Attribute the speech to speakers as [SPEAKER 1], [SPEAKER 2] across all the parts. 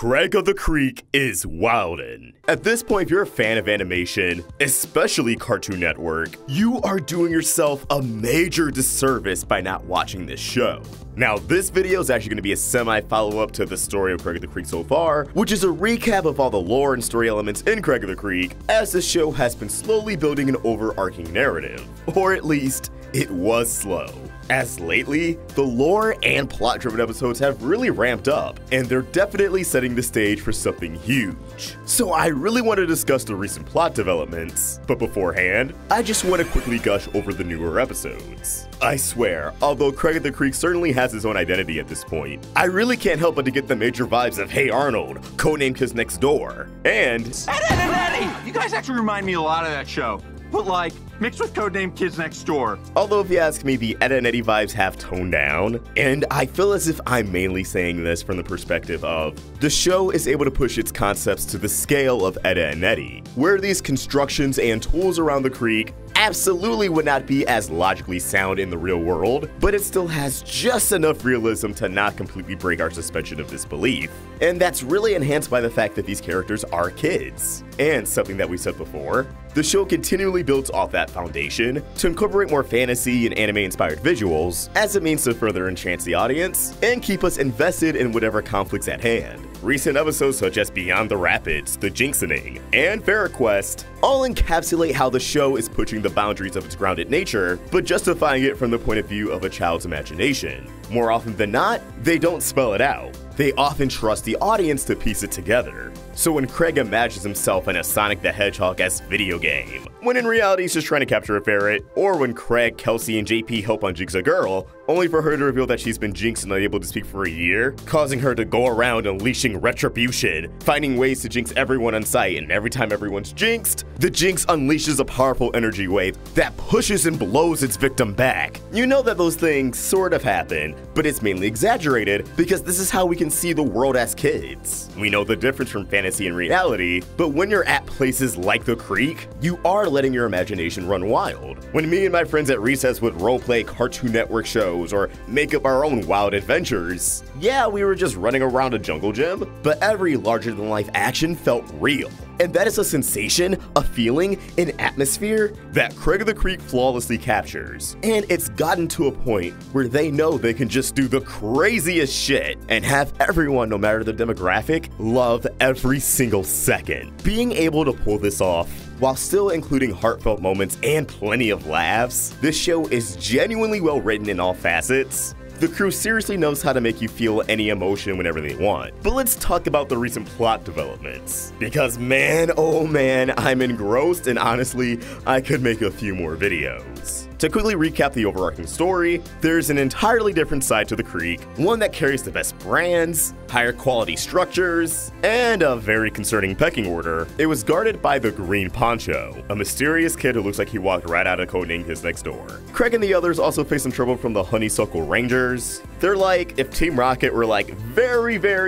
[SPEAKER 1] Craig of the Creek is wildin'. At this point, if you're a fan of animation, especially Cartoon Network, you are doing yourself a major disservice by not watching this show. Now, this video is actually going to be a semi-follow-up to the story of Craig of the Creek so far, which is a recap of all the lore and story elements in Craig of the Creek, as the show has been slowly building an overarching narrative. Or at least, it was slow. As lately, the lore and plot-driven episodes have really ramped up, and they're definitely setting the stage for something huge. So I really want to discuss the recent plot developments, but beforehand, I just want to quickly gush over the newer episodes. I swear, although Craig of the Creek certainly has his own identity at this point, I really can't help but to get the major vibes of Hey Arnold, codenamed Kids Next Door, and
[SPEAKER 2] Eddie! You guys actually remind me a lot of that show, but like, mixed with codename Kids Next Door.
[SPEAKER 1] Although if you ask me, the Ed and Eddie vibes have toned down, and I feel as if I'm mainly saying this from the perspective of the show is able to push its concepts to the scale of Ed and Eddie, where these constructions and tools around the creek absolutely would not be as logically sound in the real world, but it still has just enough realism to not completely break our suspension of disbelief. And that's really enhanced by the fact that these characters are kids. And something that we said before, the show continually builds off that foundation to incorporate more fantasy and anime-inspired visuals as a means to further enchant the audience and keep us invested in whatever conflicts at hand. Recent episodes such as Beyond the Rapids, The Jinxening, and Fair Quest all encapsulate how the show is pushing the boundaries of its grounded nature, but justifying it from the point of view of a child's imagination. More often than not, they don't spell it out. They often trust the audience to piece it together. So when Craig imagines himself in a Sonic the Hedgehog-esque video game, when in reality he's just trying to capture a ferret, or when Craig, Kelsey, and JP help unjinx a girl, only for her to reveal that she's been jinxed and unable to speak for a year, causing her to go around unleashing retribution, finding ways to jinx everyone on sight, and every time everyone's jinxed, the jinx unleashes a powerful energy wave that pushes and blows its victim back. You know that those things sort of happen, but it's mainly exaggerated because this is how we can see the world as kids. We know the difference from fantasy and reality, but when you're at places like the creek, you are letting your imagination run wild. When me and my friends at recess would roleplay Cartoon Network shows or make up our own wild adventures, yeah, we were just running around a jungle gym, but every larger-than-life action felt real. And that is a sensation, a feeling, an atmosphere that Craig of the Creek flawlessly captures. And it's gotten to a point where they know they can just do the craziest shit and have everyone, no matter the demographic, love every single second. Being able to pull this off, while still including heartfelt moments and plenty of laughs, this show is genuinely well written in all facets. The crew seriously knows how to make you feel any emotion whenever they want. But let's talk about the recent plot developments. Because man, oh man, I'm engrossed, and honestly, I could make a few more videos. To quickly recap the overarching story, there's an entirely different side to the creek, one that carries the best brands, higher quality structures, and a very concerning pecking order. It was guarded by the Green Poncho, a mysterious kid who looks like he walked right out of codenamed Kids Next Door. Craig and the others also face some trouble from the Honeysuckle Rangers. They're like if Team Rocket were like very low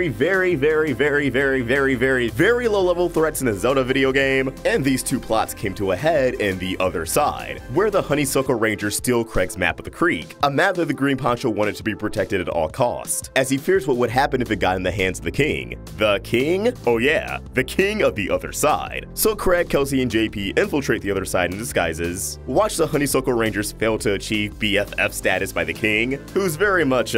[SPEAKER 1] level threats in a Zelda video game, and these two plots came to a head in The Other Side, where the Honeysuckle Rangers steal Craig's map of the creek, a map that the Green Poncho wanted to be protected at all costs, as he fears what would happen if it got in the hands of the king. The king? Oh yeah, the king of The Other Side. So Craig, Kelsey, and JP infiltrate The Other Side in disguises, watch the Honeysuckle Rangers fail to achieve BFF status by the king, who's very much,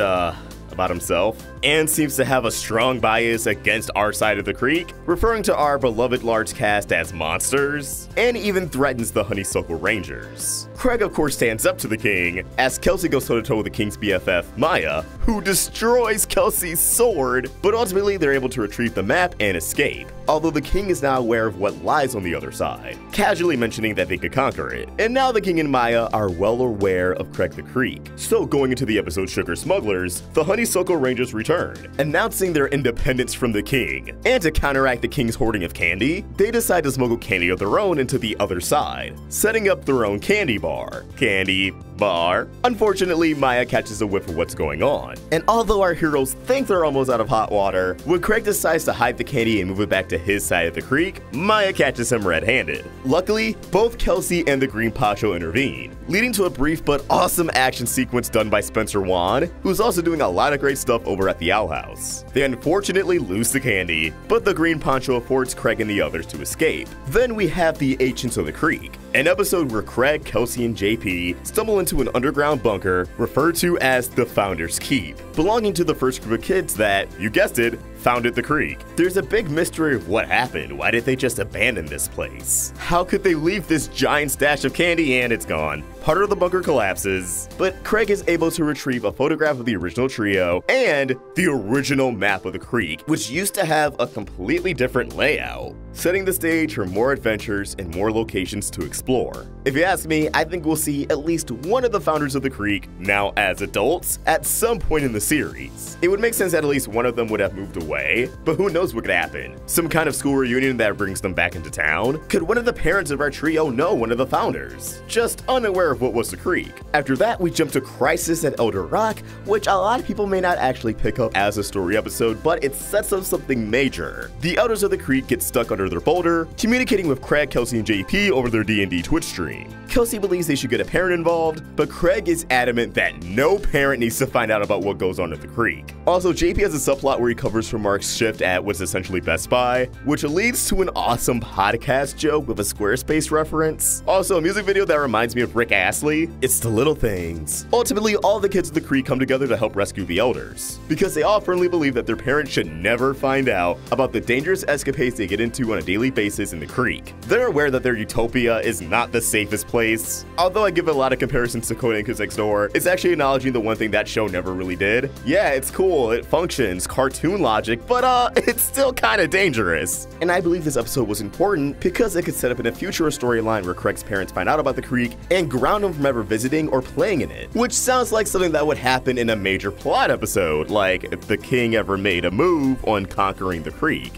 [SPEAKER 1] about himself, and seems to have a strong bias against our side of the creek, referring to our beloved large cast as monsters, and even threatens the Honeysuckle Rangers. Craig of course stands up to the king, as Kelsey goes toe-to-toe with the king's BFF, Maya, who destroys Kelsey's sword, but ultimately they're able to retrieve the map and escape, although the king is now aware of what lies on the other side, casually mentioning that they could conquer it. And now the king and Maya are well aware of Craig the Creek. So going into the episode Sugar Smugglers, the Honeysuckle Rangers return, announcing their independence from the king. And to counteract the king's hoarding of candy, they decide to smuggle candy of their own into The Other Side, setting up their own candy bar. Candy bar. Unfortunately, Maya catches a whiff of what's going on, and although our heroes think they're almost out of hot water, when Craig decides to hide the candy and move it back to his side of the creek, Maya catches him red-handed. Luckily, both Kelsey and the Green Poncho intervene, leading to a brief but awesome action sequence done by Spencer Wan, who's also doing a lot of great stuff over at the Owl House. They unfortunately lose the candy, but the Green Poncho affords Craig and the others to escape. Then we have the Ancients of the Creek, an episode where Craig, Kelsey, and JP stumble into an underground bunker referred to as the Founder's Keep, belonging to the first group of kids that, you guessed it, founded the creek. There's a big mystery of what happened. Why did they just abandon this place? How could they leave this giant stash of candy and it's gone? Part of the bunker collapses, but Craig is able to retrieve a photograph of the original trio and the original map of the creek, which used to have a completely different layout, setting the stage for more adventures and more locations to explore. If you ask me, I think we'll see at least one of the founders of the creek, now as adults, at some point in the series. It would make sense that at least one of them would have moved away, but who knows what could happen? Some kind of school reunion that brings them back into town? Could one of the parents of our trio know one of the founders? Just unaware of what was the creek. After that, we jump to Crisis at Elder Rock, which a lot of people may not actually pick up as a story episode, but it sets up something major. The elders of the creek get stuck under their boulder, communicating with Craig, Kelsey, and JP over their D&D Twitch stream. Kelsey believes they should get a parent involved, but Craig is adamant that no parent needs to find out about what goes on at the creek. Also, JP has a subplot where he covers for Mark's shift at what's essentially Best Buy, which leads to an awesome podcast joke with a Squarespace reference. Also, a music video that reminds me of Rick Astley. It's the little things. Ultimately, all the kids of the creek come together to help rescue the elders, because they all firmly believe that their parents should never find out about the dangerous escapades they get into on a daily basis in the creek. They're aware that their utopia is not the safest place. Although I give a lot of comparisons to Codename Kids Next Door, it's actually acknowledging the one thing that show never really did. Yeah, it's cool, it functions, cartoon logic, but it's still kinda dangerous. And I believe this episode was important because it could set up in a future storyline where Craig's parents find out about the creek and ground him from ever visiting or playing in it, which sounds like something that would happen in a major plot episode, like if the king ever made a move on conquering the creek.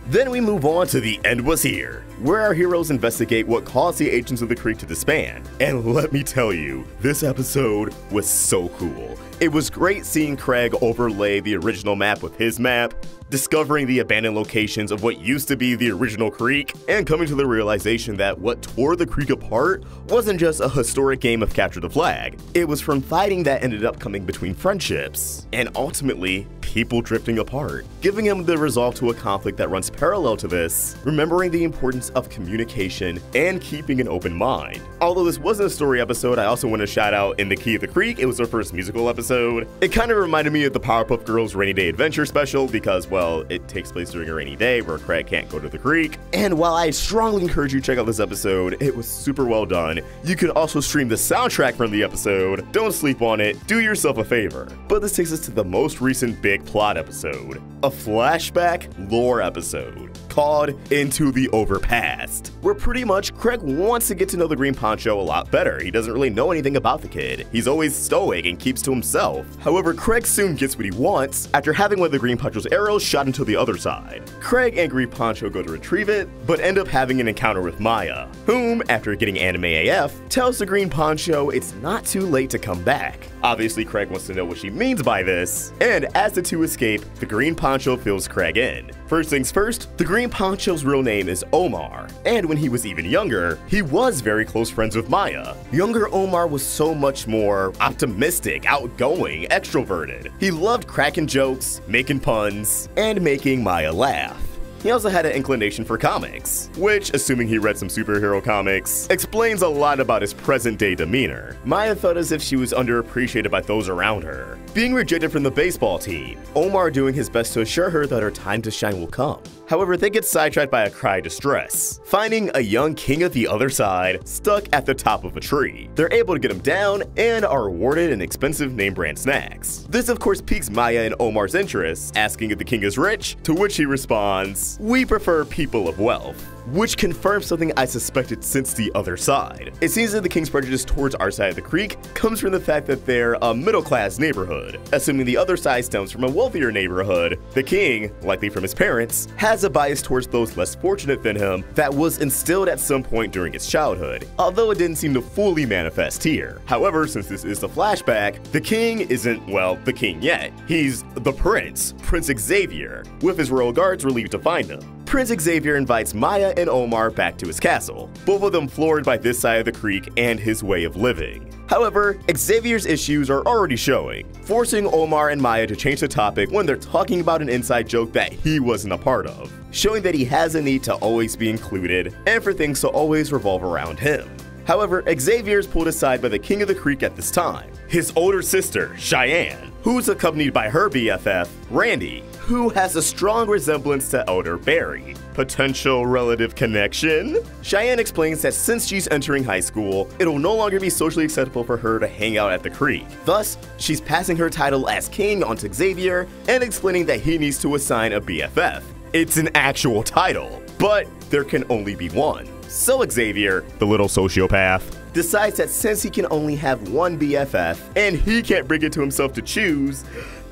[SPEAKER 1] Then we move on to The End Was Here, where our heroes investigate what caused the Ancients of the Creek to disband. And let me tell you, this episode was so cool. It was great seeing Craig overlay the original map with his map, discovering the abandoned locations of what used to be the original creek, and coming to the realization that what tore the creek apart wasn't just a historic game of capture the flag. It was from fighting that ended up coming between friendships, and ultimately, people drifting apart, giving him the resolve to a conflict that runs parallel to this, remembering the importance of communication and keeping an open mind. Although this wasn't a story episode, I also want to shout out In the Key of the Creek. It was their first musical episode. It kind of reminded me of the Powerpuff Girls Rainy Day Adventure special because, well, it takes place during a rainy day where Craig can't go to the creek. And while I strongly encourage you to check out this episode, it was super well done. You can also stream the soundtrack from the episode. Don't sleep on it, do yourself a favor. But this takes us to the most recent big plot episode, a flashback lore episode called Into the Overpast, where pretty much Craig wants to get to know the Green Poncho a lot better. He doesn't really know anything about the kid. He's always stoic and keeps to himself. However, Craig soon gets what he wants after having one of the Green Poncho's arrows shot into the other side. Craig and Green Poncho go to retrieve it, but end up having an encounter with Maya, whom, after getting anime AF, tells the Green Poncho it's not too late to come back. Obviously, Craig wants to know what she means by this, and as the two escape, the Green Poncho fills Craig in. First things first, the Green Poncho's real name is Omar, and when he was even younger, he was very close friends with Maya. Younger Omar was so much more optimistic, outgoing, extroverted. He loved cracking jokes, making puns, and making Maya laugh. He also had an inclination for comics, which, assuming he read some superhero comics, explains a lot about his present-day demeanor. Maya felt as if she was underappreciated by those around her, being rejected from the baseball team, Omar doing his best to assure her that her time to shine will come. However, they get sidetracked by a cry of distress, finding a young king of the other side stuck at the top of a tree. They're able to get him down and are awarded an expensive name-brand snacks. This of course piques Maya and Omar's interest, asking if the king is rich, to which he responds, us. We prefer people of wealth. Which confirms something I suspected since the other side. It seems that the king's prejudice towards our side of the creek comes from the fact that they're a middle-class neighborhood. Assuming the other side stems from a wealthier neighborhood, the king, likely from his parents, has a bias towards those less fortunate than him that was instilled at some point during his childhood, although it didn't seem to fully manifest here. However, since this is a flashback, the king isn't, well, the king yet. He's the prince, Prince Xavier, with his royal guards relieved to find him. Prince Xavier invites Maya and Omar back to his castle, both of them floored by this side of the creek and his way of living. However, Xavier's issues are already showing, forcing Omar and Maya to change the topic when they're talking about an inside joke that he wasn't a part of, showing that he has a need to always be included and for things to always revolve around him. However, Xavier is pulled aside by the king of the creek at this time, his older sister, Cheyenne, who's accompanied by her BFF, Randy, who has a strong resemblance to Elder Barry. Potential relative connection? Cheyenne explains that since she's entering high school, it'll no longer be socially acceptable for her to hang out at the creek. Thus, she's passing her title as king onto Xavier and explaining that he needs to assign a BFF. It's an actual title, but there can only be one. So Xavier, the little sociopath, decides that since he can only have one BFF and he can't bring it to himself to choose,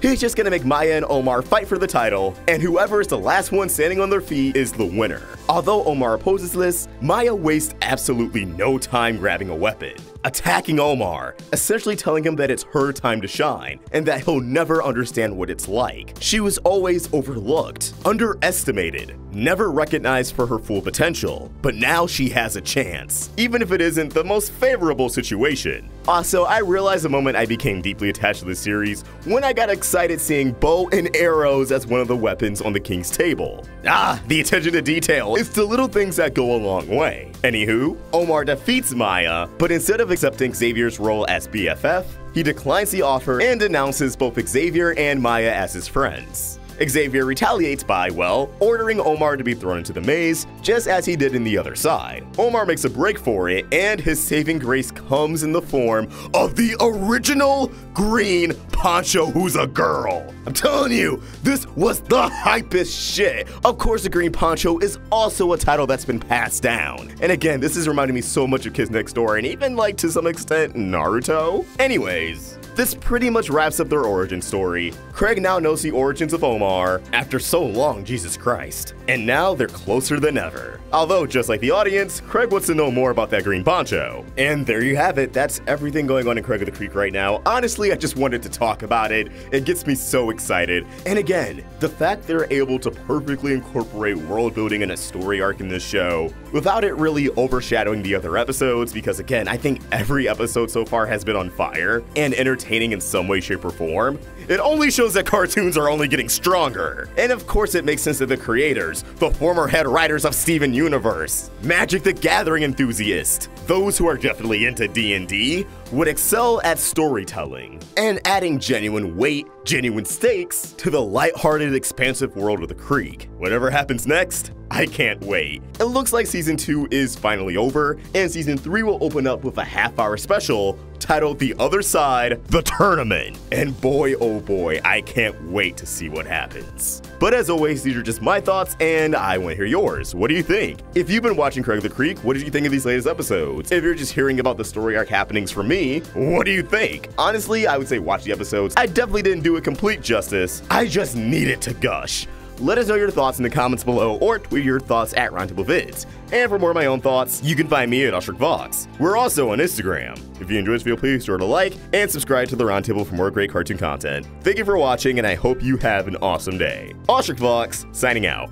[SPEAKER 1] he's just gonna make Maya and Omar fight for the title, and whoever is the last one standing on their feet is the winner. Although Omar opposes this, Maya wastes absolutely no time grabbing a weapon, attacking Omar, essentially telling him that it's her time to shine, and that he'll never understand what it's like. She was always overlooked, underestimated, never recognized for her full potential, but now she has a chance, even if it isn't the most favorable situation. Also, I realized the moment I became deeply attached to the series when I got excited seeing bow and arrows as one of the weapons on the king's table. The attention to detail. It's the little things that go a long way. Anywho, Omar defeats Maya, but instead of accepting Xavier's role as BFF, he declines the offer and denounces both Xavier and Maya as his friends. Xavier retaliates by, well, ordering Omar to be thrown into the maze, just as he did in the other side. Omar makes a break for it, and his saving grace comes in the form of the original green poncho who's a girl. I'm telling you, this was the hypest shit. Of course, the green poncho is also a title that's been passed down. And again, this is reminding me so much of Kids Next Door and even, like, to some extent, Naruto. Anyways, this pretty much wraps up their origin story. Craig now knows the origins of Omar after so long, Jesus Christ. And now they're closer than ever. Although, just like the audience, Craig wants to know more about that green poncho. And there you have it. That's everything going on in Craig of the Creek right now. Honestly, I just wanted to talk about it. It gets me so excited. And again, the fact they're able to perfectly incorporate world building and a story arc in this show without it really overshadowing the other episodes, because again, I think every episode so far has been on fire and entertaining in some way, shape, or form. It only shows that cartoons are only getting stronger. And of course it makes sense that the creators, the former head writers of Steven Universe, Magic the Gathering enthusiasts, those who are definitely into D&D, would excel at storytelling and adding genuine weight, genuine stakes to the lighthearted, expansive world of the Creek. Whatever happens next, I can't wait. It looks like Season 2 is finally over, and Season 3 will open up with a half-hour special titled The Other Side, The Tournament. And boy, oh boy, I can't wait to see what happens. But as always, these are just my thoughts, and I want to hear yours. What do you think? If you've been watching Craig of the Creek, what did you think of these latest episodes? If you're just hearing about the story arc happenings from me, what do you think? Honestly, I would say watch the episodes. I definitely didn't do it complete justice. I just needed to gush. Let us know your thoughts in the comments below, or tweet your thoughts at Roundtable Vids. And for more of my own thoughts, you can find me at OstricVox. We're also on Instagram. If you enjoyed this video, please sure to like and subscribe to the Roundtable for more great cartoon content. Thank you for watching, and I hope you have an awesome day. OstricVox, signing out.